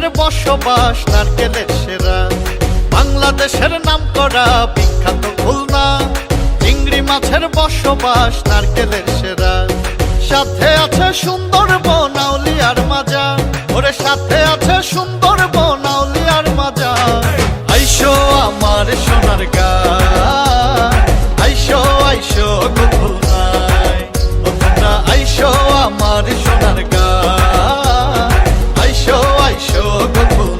বাংলাদেশের বসবাস নারকেলের সেরা, বাংলাদেশের নাম করা বিখ্যাত খুলনা, চিংড়ি মাছের বসবাস নারকেলের সেরা। সাথে আছে সুন্দরবন আউলিয়ার মাজা, ওরে সাথে আছে সুন্দরবন আউলিয়ার মাজা। আইসো আমার সোনার গাঁ, আইসো আইসো গো খুলনায়, ও তোমরা আইসো আমার সোনার গাঁ, আইসো আইসো গো খুলনায়।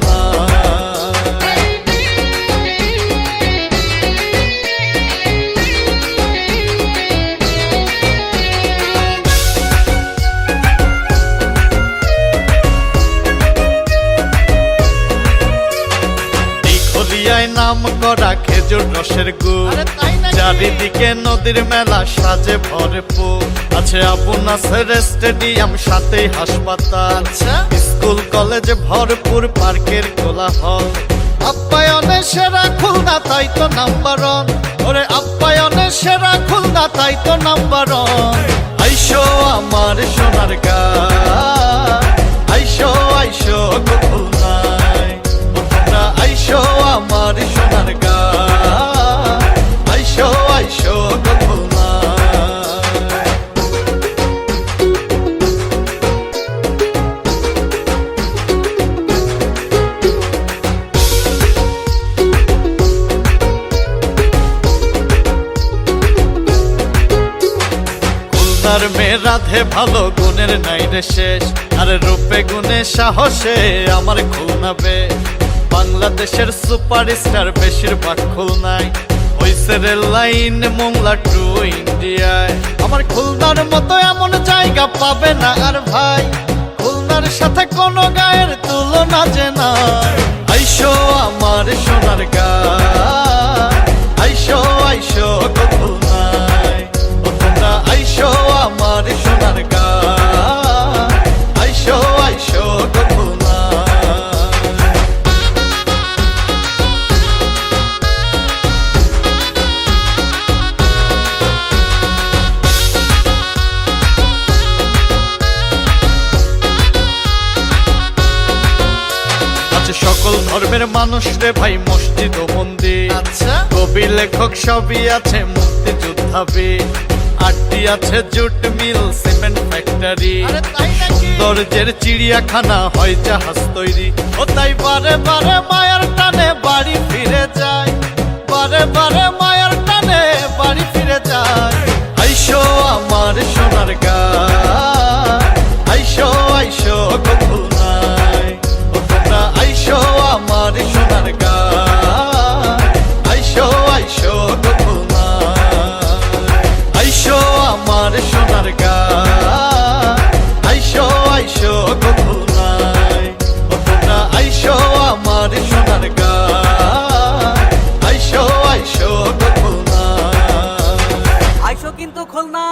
নাম করা খেজুর রসের গুড়, চারিদিকে নদীর মেলা সাজে ভরপুর। আছে আবু নাসের স্টেডিয়াম, সাথেই হাসপাতাল, স্কুল কলেজ ভরপুর, পার্কের কোলাহল। আপ্যায়নে সেরা খুলনা তাই তো নাম্বার ওয়ান, ওরে আপ্যায়নে সেরা খুলনা তাই তো নাম্বার ওয়ান। আইসো আমার সোনার গাঁ, আইসো আইসো গো খুলনায়, ও তোমরা আইসো আমার সোনার গাঁ, আইসো আইসো গো খুলনায়। খুলনার মেয়ে রাধে ভালো, গুণের নাই রে শেষ, আর রূপে গুণে সাহসে আমার খুলনা বেশ। বাংলাদেশের সুপারস্টার বেশিরভাগ খুলনায়, হইছে রেল লাইন মোংলা টু ইন্ডিয়ায়। আমার খুলনার মতো এমন জায়গা পাবে না আর ভাই, খুলনার সাথে কোনো গায়ের তুলনা যে নাই। আইসো আমার সোনার গাঁ, আইসো আইসো গো খুলনায়, ও তোমরা আইসো আমার সোনার গাঁ, আইসো আইসো গো খুলনায়। সকল ধর্মের মানুষ রে ভাই, মসজিদ ও মন্দির, আচ্ছা কবি লেখক সবই আছে, মুক্তিযোদ্ধাবীর। আটটি আছে জুট মিল, সিমেন্ট ফ্যাক্টরি, সৌন্দর্যের চিড়িয়াখানা, হয় জাহাজ তৈরি। ও তাই বারে বারে মায়ার টানে বাড়ি ফিরে যায়, বারে বারে মায়ার টানে বাড়ি ফিরে যায়। আইসো আমার সোনার গাঁ, আইসো আইসো গো খুলনায়, ও তোমরা আইসো আমার সোনার গাঁ, আইসো আইসো গো খুলনায়। আইসো আমার সোনার গাঁ, আইসো আইসো গো খুলনায়, ও তোমরা আইসো আমার সোনার গাঁ, আইসো আইসো গো খুলনায়। আইসো কিন্তু খুলনা।